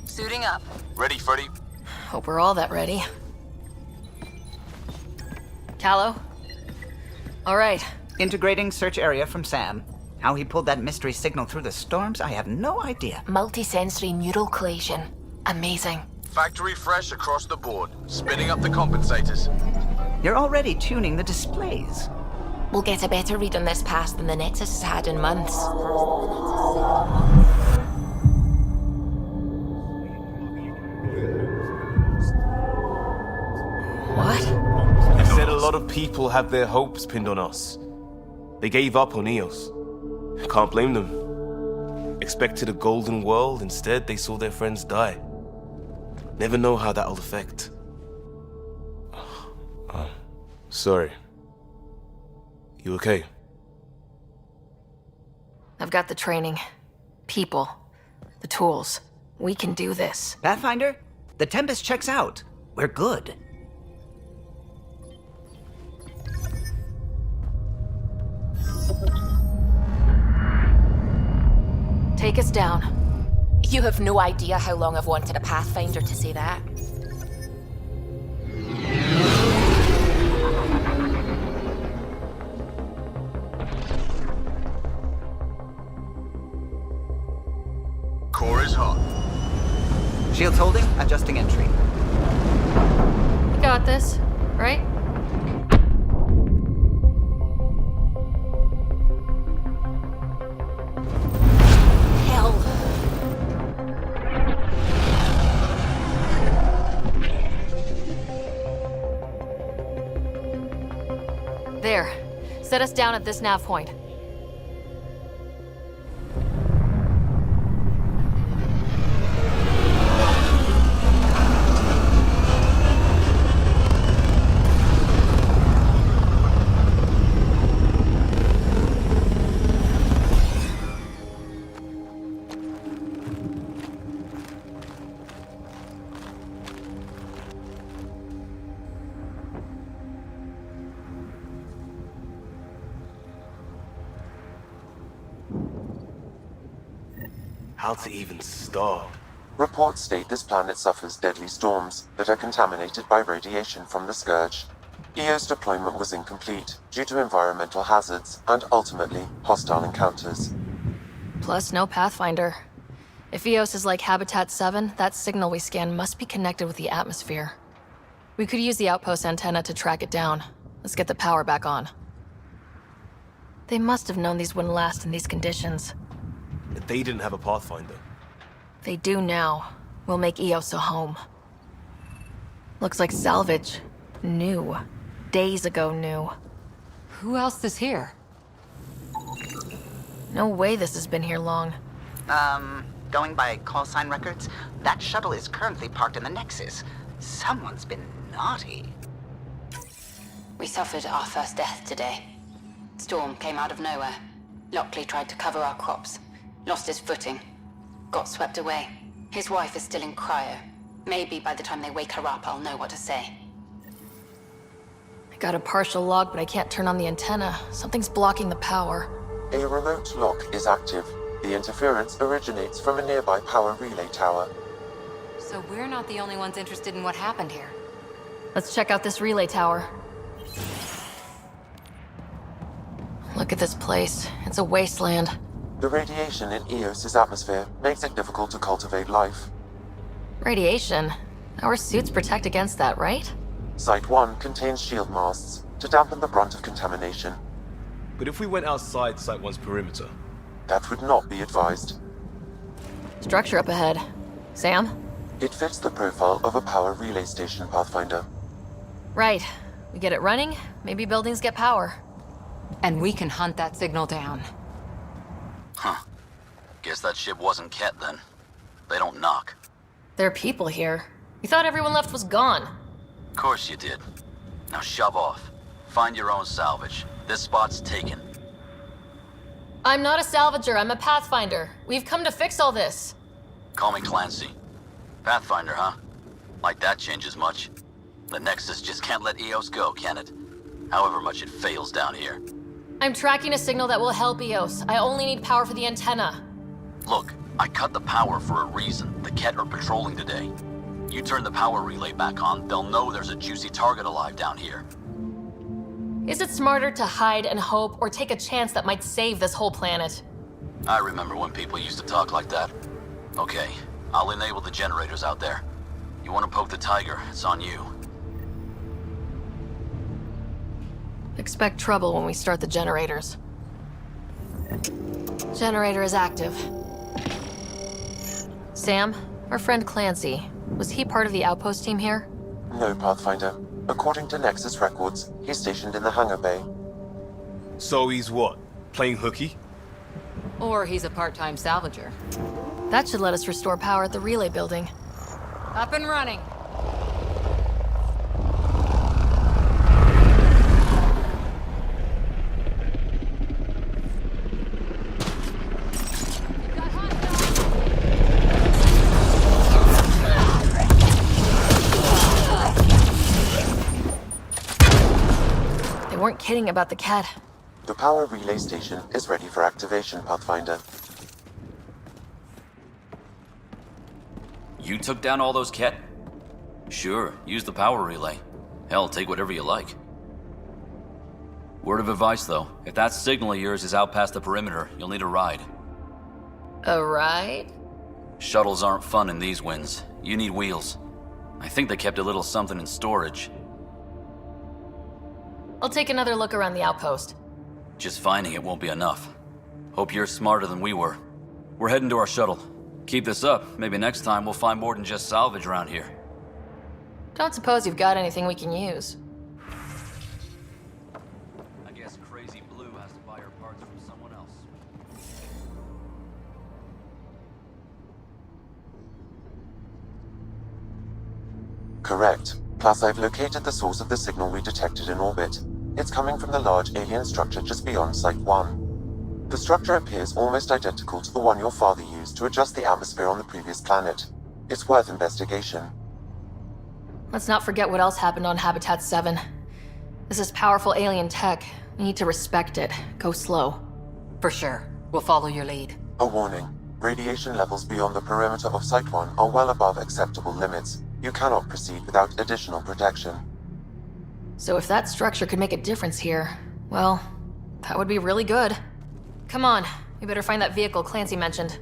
Suiting up. Ready, Freddy? Hope we're all that ready. Callow? All right. Integrating search area from Sam. How he pulled that mystery signal through the storms, I have no idea. Multisensory neural collation. Amazing. Factory fresh across the board. Spinning up the compensators. You're already tuning the displays. We'll get a better read on this pass than the Nexus has had in months. What? They said a lot of people have their hopes pinned on us. They gave up on EOS. Can't blame them. Expected a golden world, instead they saw their friends die. Never know how that'll affect. Sorry. You okay? I've got the training. People. The tools. We can do this. Pathfinder, the Tempest checks out. We're good. Take us down. You have no idea how long I've wanted a Pathfinder to say that. Core is hot. Shields holding, adjusting entry. You got this, right? Hell. There. Set us down at this nav point. How to even start? Reports state this planet suffers deadly storms that are contaminated by radiation from the Scourge. EO's deployment was incomplete due to environmental hazards and ultimately hostile encounters. Plus, no Pathfinder. If EOS is like Habitat 7, that signal we scan must be connected with the atmosphere. We could use the outpost antenna to track it down. Let's get the power back on. They must have known these wouldn't last in these conditions. They didn't have a Pathfinder. They do now. We'll make EOS a home. Looks like salvage. New. Days ago new. Who else is here? No way this has been here long. Going by call sign records, that shuttle is currently parked in the Nexus. Someone's been naughty. We suffered our first death today. Storm came out of nowhere. Lockley tried to cover our crops. Lost his footing. Got swept away. His wife is still in cryo. Maybe by the time they wake her up, I'll know what to say. I got a partial log, but I can't turn on the antenna. Something's blocking the power. A remote lock is active. The interference originates from a nearby power relay tower. So we're not the only ones interested in what happened here. Let's check out this relay tower. Look at this place. It's a wasteland. The radiation in EOS's atmosphere makes it difficult to cultivate life. Radiation? Our suits protect against that, right? Site 1 contains shield masts to dampen the brunt of contamination. But if we went outside Site 1's perimeter? That would not be advised. Structure up ahead. Sam? It fits the profile of a power relay station, Pathfinder. Right. We get it running, maybe buildings get power. And we can hunt that signal down. Huh. Guess that ship wasn't Ket then. They don't knock. There are people here. We thought everyone left was gone. Course you did. Now shove off. Find your own salvage. This spot's taken. I'm not a salvager, I'm a pathfinder. We've come to fix all this. Call me Clancy. Pathfinder, huh? Like that changes much. The Nexus just can't let EOS go, can it? However much it fails down here. I'm tracking a signal that will help EOS. I only need power for the antenna. Look, I cut the power for a reason. The Ket are patrolling today. You turn the power relay back on, they'll know there's a juicy target alive down here. Is it smarter to hide and hope, or take a chance that might save this whole planet? I remember when people used to talk like that. Okay, I'll enable the generators out there. You want to poke the tiger, it's on you. Expect trouble when we start the generators. Generator is active. Sam, our friend Clancy, was he part of the outpost team here? No, Pathfinder. According to Nexus records, he's stationed in the hangar bay. So he's what? Playing hooky? Or he's a part-time salvager. That should let us restore power at the relay building. Up and running. They weren't kidding about the cat. The power relay station is ready for activation, Pathfinder. You took down all those Ket? Sure, use the power relay. Hell, take whatever you like. Word of advice though, if that signal of yours is out past the perimeter, you'll need a ride. A ride? Shuttles aren't fun in these winds. You need wheels. I think they kept a little something in storage. I'll take another look around the outpost. Just finding it won't be enough. Hope you're smarter than we were. We're heading to our shuttle. Keep this up, maybe next time we'll find more than just salvage around here. Don't suppose you've got anything we can use. I guess Crazy Blue has to buy her parts from someone else. Correct. Plus, I've located the source of the signal we detected in orbit. It's coming from the large alien structure just beyond Site 1. The structure appears almost identical to the one your father used to adjust the atmosphere on the previous planet. It's worth investigation. Let's not forget what else happened on Habitat 7. This is powerful alien tech. We need to respect it. Go slow. For sure. We'll follow your lead. A warning. Radiation levels beyond the perimeter of Site 1 are well above acceptable limits. You cannot proceed without additional protection. So if that structure could make a difference here, well, that would be really good. Come on, we better find that vehicle Clancy mentioned.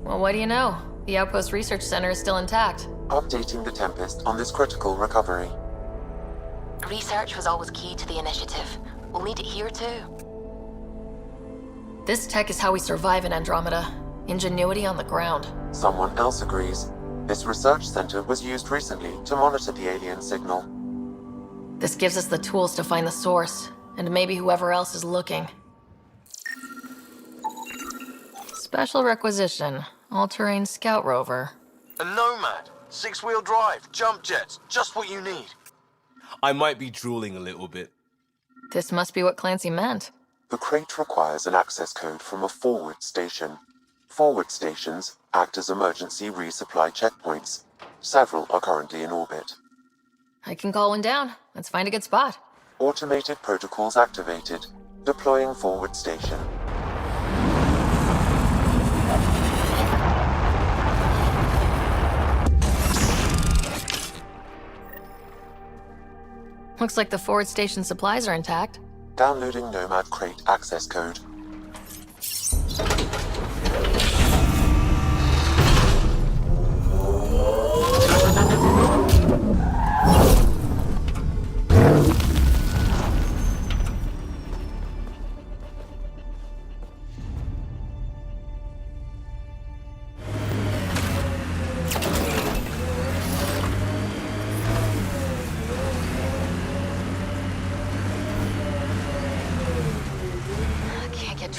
Well, what do you know? The Outpost Research Center is still intact. Updating the Tempest on this critical recovery. Research was always key to the initiative. We'll need it here too. This tech is how we survive in Andromeda. Ingenuity on the ground. Someone else agrees. This research center was used recently to monitor the alien signal. This gives us the tools to find the source, and maybe whoever else is looking. Special requisition. All-terrain scout rover. A Nomad, 6-wheel drive, jump jets, just what you need. I might be drooling a little bit. This must be what Clancy meant. The crate requires an access code from a forward station. Forward stations act as emergency resupply checkpoints. Several are currently in orbit. I can call one down. Let's find a good spot. Automated protocols activated. Deploying forward station. Looks like the forward station supplies are intact. Downloading Nomad crate access code.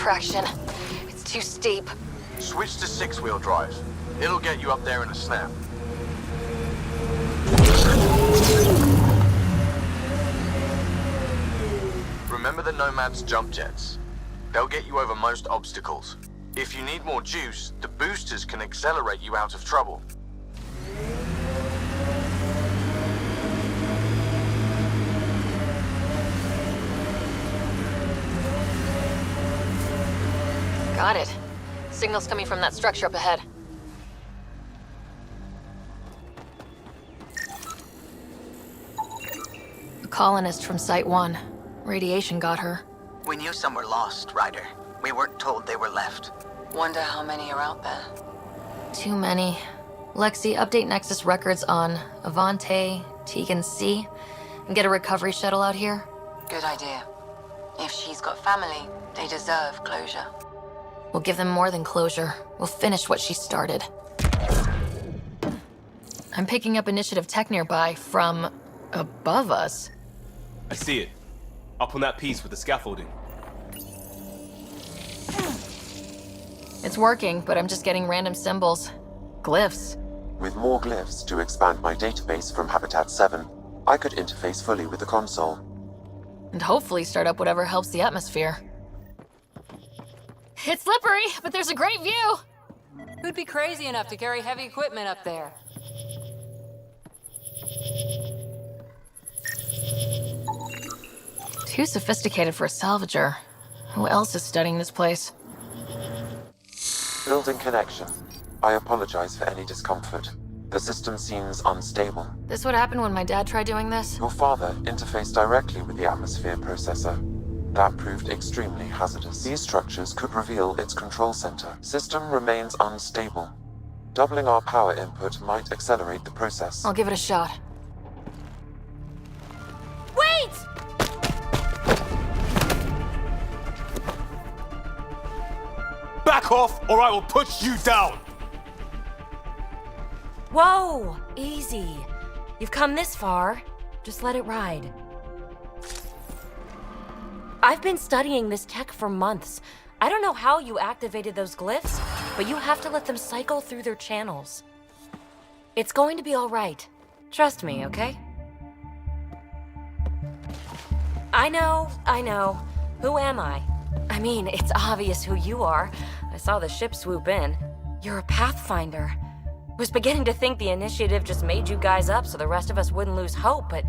traction. It's too steep. Switch to six-wheel drive. It'll get you up there in a snap. Remember the Nomad's jump jets? They'll get you over most obstacles. If you need more juice, the boosters can accelerate you out of trouble. Got it. Signal's coming from that structure up ahead. A colonist from Site 1. Radiation got her. We knew some were lost, Ryder. We weren't told they were left. Wonder how many are out there. Too many. Lexi, update Nexus records on Avante, Tegan C, and get a recovery shuttle out here. Good idea. If she's got family, they deserve closure. We'll give them more than closure. We'll finish what she started. I'm picking up initiative tech nearby from above us. I see it. Up on that piece with the scaffolding. It's working, but I'm just getting random symbols. Glyphs. With more glyphs to expand my database from Habitat 7, I could interface fully with the console. And hopefully start up whatever helps the atmosphere. It's slippery, but there's a great view! Who'd be crazy enough to carry heavy equipment up there? Too sophisticated for a salvager. Who else is studying this place? Building connection. I apologize for any discomfort. The system seems unstable. This would happen when my dad tried doing this? Your father interfaced directly with the atmosphere processor. That proved extremely hazardous. These structures could reveal its control center. System remains unstable. Doubling our power input might accelerate the process. I'll give it a shot. Wait! Back off, or I will put you down! Whoa! Easy. You've come this far. Just let it ride. I've been studying this tech for months. I don't know how you activated those glyphs, but you have to let them cycle through their channels. It's going to be all right. Trust me, okay? I know. Who am I? I mean, it's obvious who you are. I saw the ship swoop in. You're a Pathfinder. Was beginning to think the initiative just made you guys up so the rest of us wouldn't lose hope, but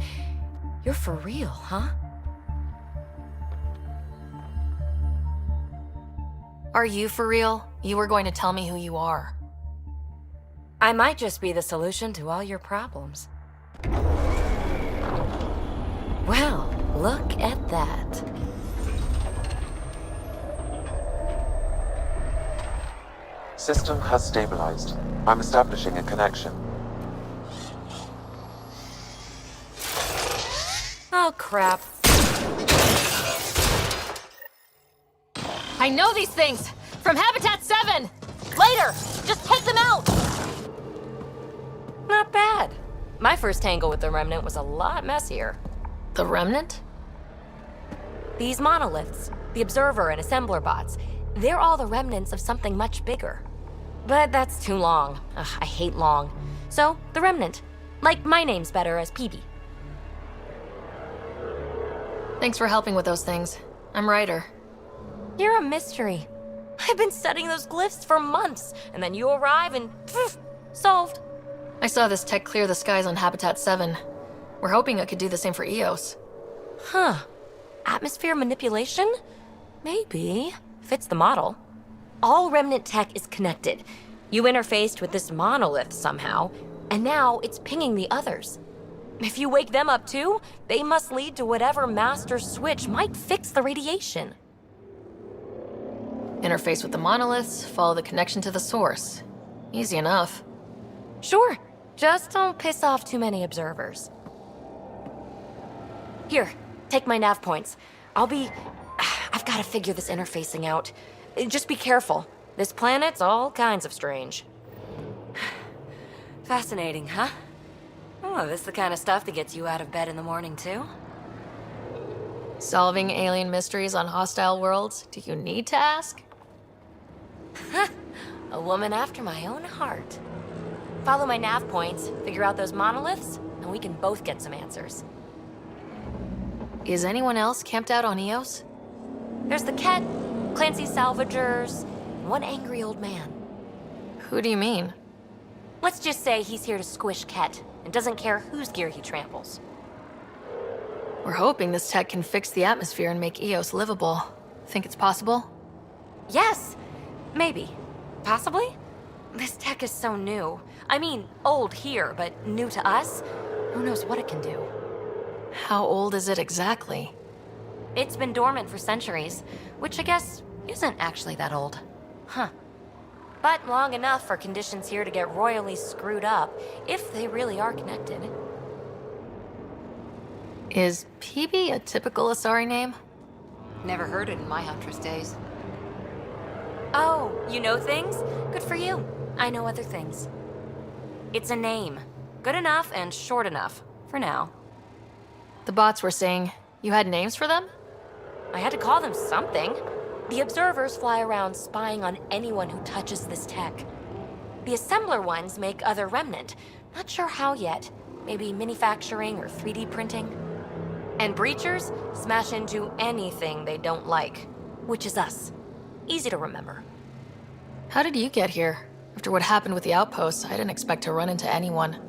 you're for real, huh? Are you for real? You were going to tell me who you are. I might just be the solution to all your problems. Well, look at that. System has stabilized. I'm establishing a connection. Oh, crap. I know these things! From Habitat 7! Later! Just take them out! Not bad. My first tangle with the Remnant was a lot messier. The Remnant? These monoliths, the Observer and Assembler bots, they're all the remnants of something much bigger. But that's too long. Ugh, I hate long. So, the Remnant. Like, my name's better as PB. Thanks for helping with those things. I'm Ryder. You're a mystery. I've been studying those glyphs for months, and then you arrive and poof, solved. I saw this tech clear the skies on Habitat 7. We're hoping it could do the same for EOS. Huh. Atmosphere manipulation? Maybe. Fits the model. All Remnant tech is connected. You interfaced with this monolith somehow, and now it's pinging the others. If you wake them up too, they must lead to whatever master switch might fix the radiation. Interface with the monoliths, follow the connection to the source. Easy enough. Sure, just don't piss off too many observers. Here, take my nav points. I've got to figure this interfacing out. Just be careful. This planet's all kinds of strange. Fascinating, huh? Oh, this is the kind of stuff that gets you out of bed in the morning, too? Solving alien mysteries on hostile worlds? Do you need to ask? A woman after my own heart. Follow my nav points, figure out those monoliths, and we can both get some answers. Is anyone else camped out on Eos? There's the Ket, Clancy Salvagers, and one angry old man. Who do you mean? Let's just say he's here to squish Ket, and doesn't care whose gear he tramples. We're hoping this tech can fix the atmosphere and make Eos livable. Think it's possible? Yes! Maybe. Possibly? This tech is so new. I mean, old here, but new to us? Who knows what it can do? How old is it exactly? It's been dormant for centuries, which I guess isn't actually that old. Huh. But long enough for conditions here to get royally screwed up, if they really are connected. Is PB a typical Asari name? Never heard it in my Huntress days. Oh, you know things? Good for you. I know other things. It's a name. Good enough and short enough, for now. The bots were saying you had names for them? I had to call them something. The observers fly around spying on anyone who touches this tech. The assembler ones make other remnant. Not sure how yet. Maybe manufacturing or 3D printing. And breachers smash into anything they don't like, which is us. Easy to remember. How did you get here? After what happened with the outposts, I didn't expect to run into anyone.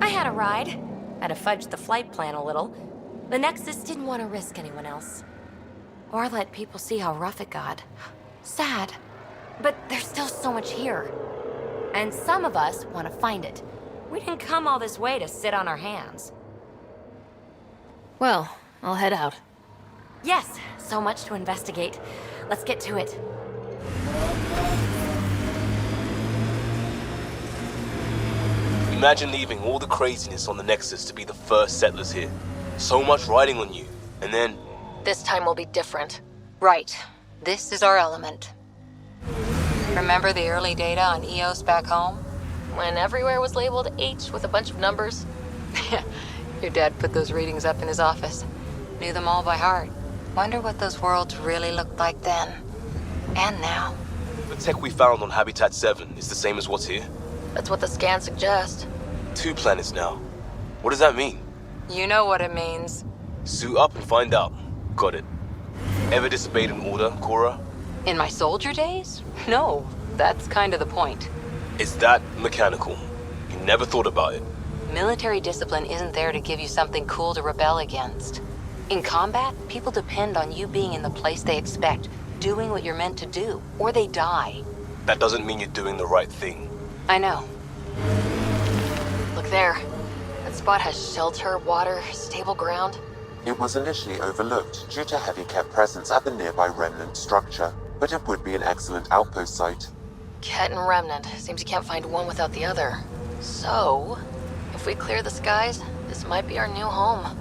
I had a ride. Had to fudge the flight plan a little. The Nexus didn't want to risk anyone else. Or let people see how rough it got. Sad. But there's still so much here. And some of us want to find it. We didn't come all this way to sit on our hands. Well, I'll head out. Yes, so much to investigate. Let's get to it. Imagine leaving all the craziness on the Nexus to be the first settlers here. So much riding on you, and then... This time will be different. Right. This is our element. Remember the early data on Eos back home? When everywhere was labeled H with a bunch of numbers. Your dad put those readings up in his office. Knew them all by heart. Wonder what those worlds really looked like then. And now. The tech we found on Habitat 7 is the same as what's here. That's what the scans suggest. 2 planets now. What does that mean? You know what it means. Suit up and find out. Got it. Ever disobeyed an order, Cora? In my soldier days? No, that's kind of the point. Is that mechanical? You never thought about it. Military discipline isn't there to give you something cool to rebel against. In combat, people depend on you being in the place they expect, doing what you're meant to do, or they die. That doesn't mean you're doing the right thing. I know. Look there. That spot has shelter, water, stable ground. It was initially overlooked due to heavy Ket presence at the nearby remnant structure, but it would be an excellent outpost site. Ket and Remnant. Seems you can't find one without the other. So, if we clear the skies, this might be our new home.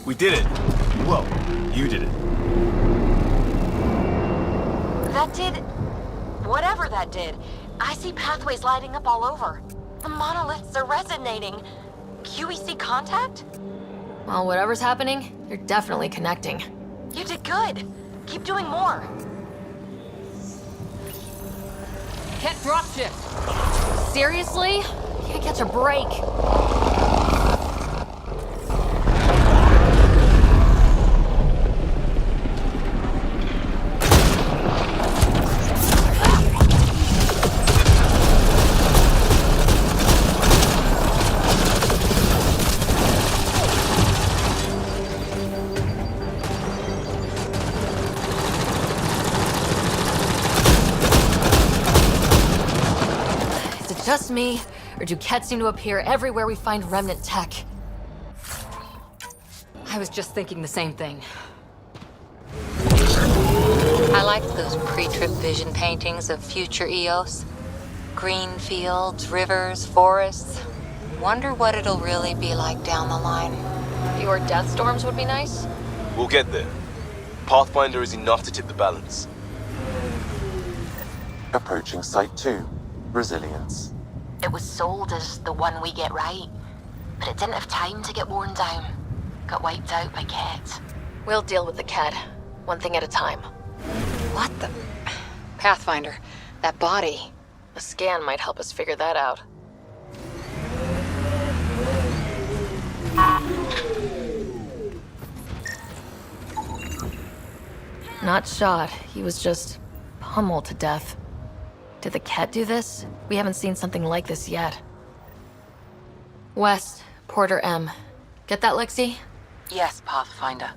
We did it! Well, you did it. That did... whatever that did. I see pathways lighting up all over. The monoliths are resonating. QEC contact? Well, whatever's happening, you're definitely connecting. You did good. Keep doing more. Ket dropshift! Seriously? Can't catch a break. Just me, or do Ket seem to appear everywhere we find remnant tech? I was just thinking the same thing. I liked those pre-trip vision paintings of future Eos. Green fields, rivers, forests. Wonder what it'll really be like down the line. Fewer death storms would be nice. We'll get there. Pathfinder is enough to tip the balance. Approaching Site 2. Resilience. It was sold as the one we get right. but it didn't have time to get worn down. Got wiped out by Ket. We'll deal with the Ket, one thing at a time. What the... Pathfinder, that body. A scan might help us figure that out. Not shot, he was just pummeled to death. Did the Ket do this? We haven't seen something like this yet. West, Porter M. Get that, Lexi? Yes, Pathfinder.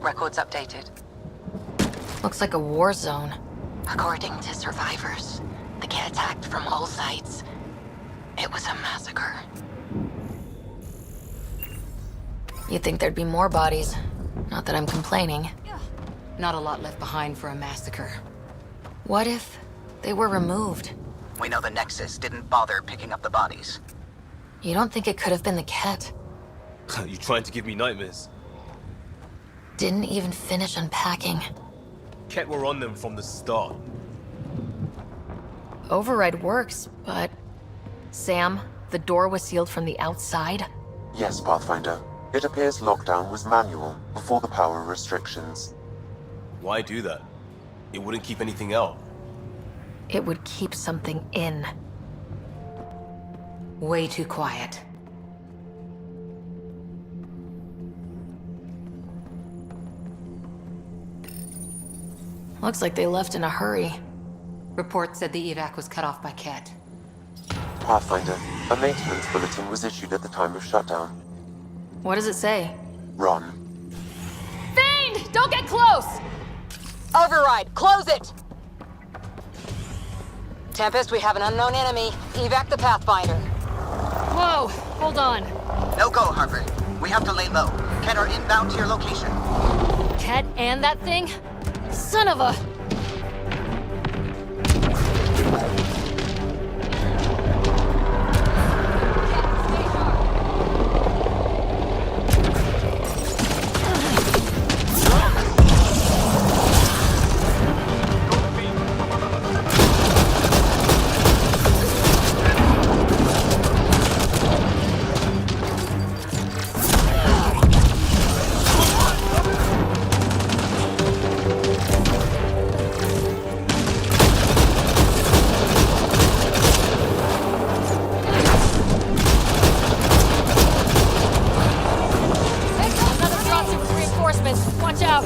Records updated. Looks like a war zone. According to survivors, the Ket attacked from all sides. It was a massacre. You'd think there'd be more bodies. Not that I'm complaining. Not a lot left behind for a massacre. What if they were removed? We know the Nexus didn't bother picking up the bodies. You don't think it could have been the Ket? You trying to give me nightmares? Didn't even finish unpacking. Ket were on them from the start. Override works, but... Sam, the door was sealed from the outside? Yes, Pathfinder. It appears lockdown was manual before the power restrictions. Why do that? It wouldn't keep anything out. It would keep something in. Way too quiet. Looks like they left in a hurry. Report said the evac was cut off by Ket. Pathfinder, a maintenance bulletin was issued at the time of shutdown. What does it say? Run. Fiend! Don't get close! Override, close it! Tempest, we have an unknown enemy. Evac the Pathfinder. Whoa, hold on. No go, Harper. We have to lay low. Ket are inbound to your location. Ket and that thing? Son of a... Watch out!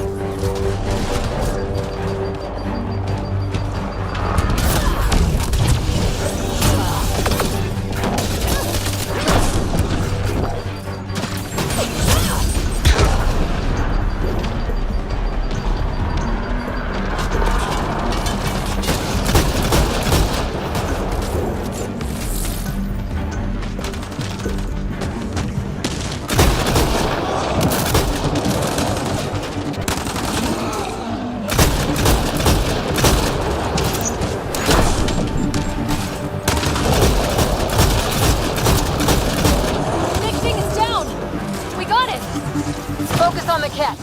Focus on the Ket.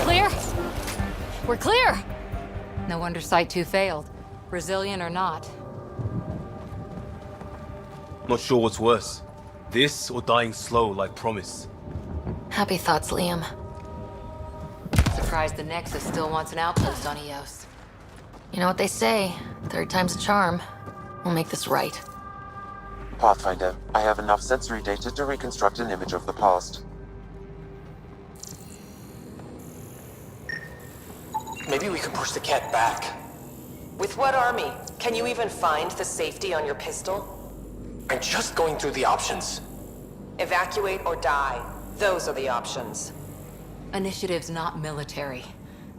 Clear? We're clear! No wonder Site 2 failed. Brazilian or not. Not sure what's worse. This or dying slow like Promise. Happy thoughts, Liam. Surprised the Nexus still wants an outpost on Eos. You know what they say, third time's a charm. We'll make this right. Pathfinder, I have enough sensory data to reconstruct an image of the past. Maybe we could push the Ket back. With what army? Can you even find the safety on your pistol? I'm just going through the options. Evacuate or die. Those are the options. Initiative's not military.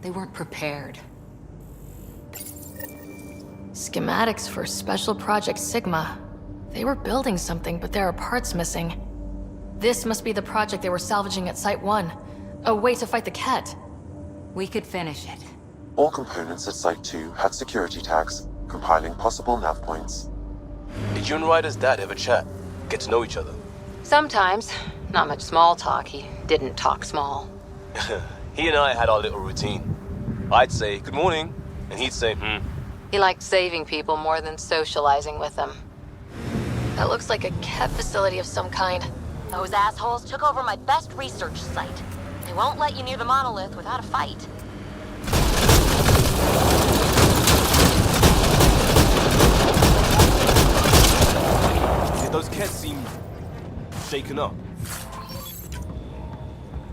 They weren't prepared. Schematics for Special Project Sigma. They were building something, but there are parts missing. This must be the project they were salvaging at Site 1. A way to fight the Ket. We could finish it. All components at Site 2 had security tags, compiling possible nav points. Did you and Ryder's dad ever chat? Get to know each other? Sometimes. Not much small talk. He didn't talk small. He and I had our little routine. I'd say, good morning, and he'd say, He liked saving people more than socializing with them. That looks like a Ket facility of some kind. Those assholes took over my best research site. They won't let you near the monolith without a fight. Yeah, those Kets seem shaken up.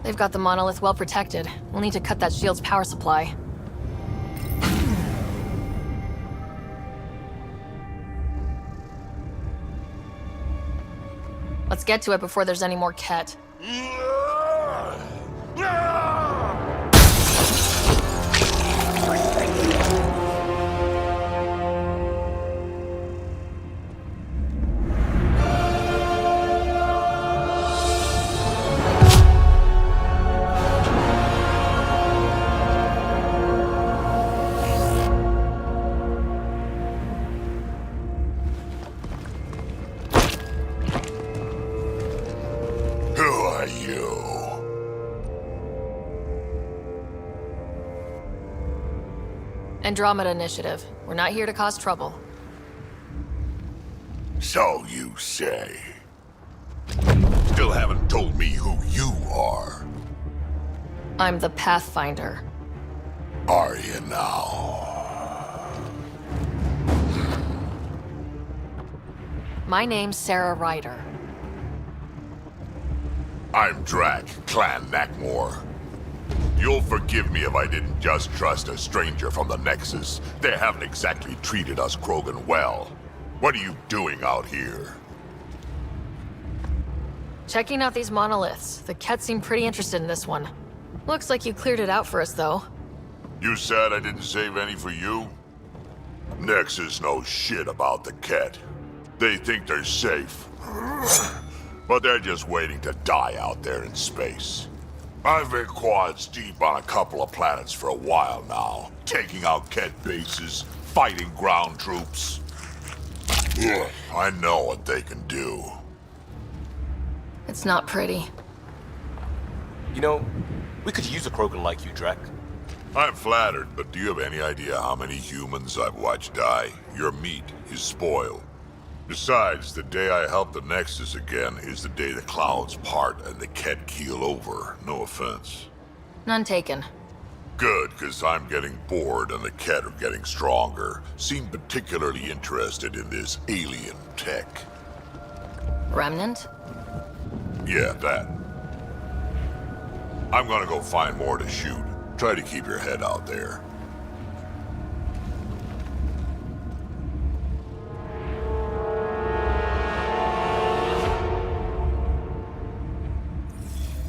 They've got the monolith well protected. We'll need to cut that shield's power supply. Let's get to it before there's any more Ket. Andromeda Initiative. We're not here to cause trouble. So you say. Still haven't told me who you are. I'm the Pathfinder. Are you now? My name's Sarah Ryder. I'm Drac, Clan Nakmor. You'll forgive me if I didn't just trust a stranger from the Nexus. They haven't exactly treated us Krogan well. What are you doing out here? Checking out these monoliths. The Ket seem pretty interested in this one. Looks like you cleared it out for us, though. You said I didn't save any for you? Nexus knows shit about the Ket. They think they're safe. But they're just waiting to die out there in space. I've been quads deep on a couple of planets for a while now, taking out Ket bases, fighting ground troops. Ugh, I know what they can do. It's not pretty. You know, we could use a Krogan like you, Drac. I'm flattered, but do you have any idea how many humans I've watched die? Your meat is spoiled. Besides, the day I help the Nexus again is the day the clouds part and the Ket keel over. No offense. None taken. Good, because I'm getting bored and the Ket are getting stronger. Seem particularly interested in this alien tech. Remnant? Yeah, that. I'm gonna go find more to shoot. Try to keep your head out there.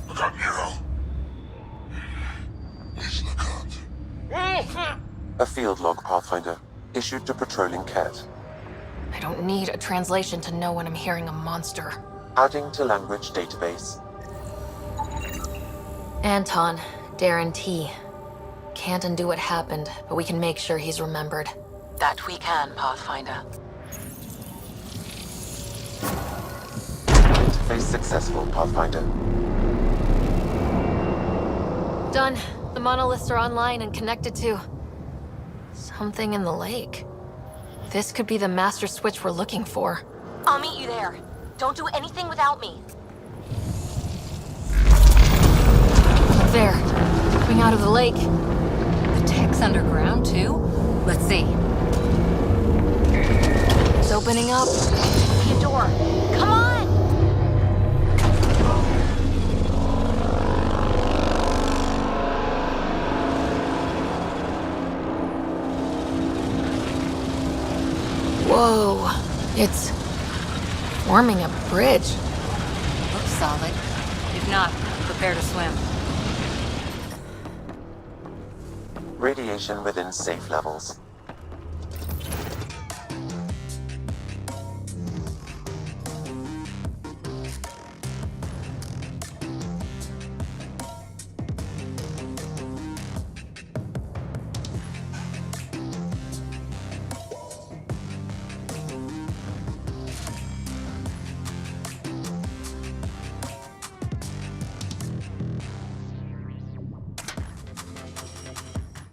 Look out, Nero. Please look out. A field log, Pathfinder, issued to patrolling Ket. I don't need a translation to know when I'm hearing a monster. Adding to language database. Anton, Darren T. Can't undo what happened, but we can make sure he's remembered. That we can, Pathfinder. Interface successful, Pathfinder. Done. The monoliths are online and connected to something in the lake. This could be the master switch we're looking for. I'll meet you there. Don't do anything without me. There. Coming out of the lake. The tech's underground, too? Let's see. It's opening up. Be a door. Come on! Whoa. It's forming a bridge. Looks solid. If not, prepare to swim. Radiation within safe levels.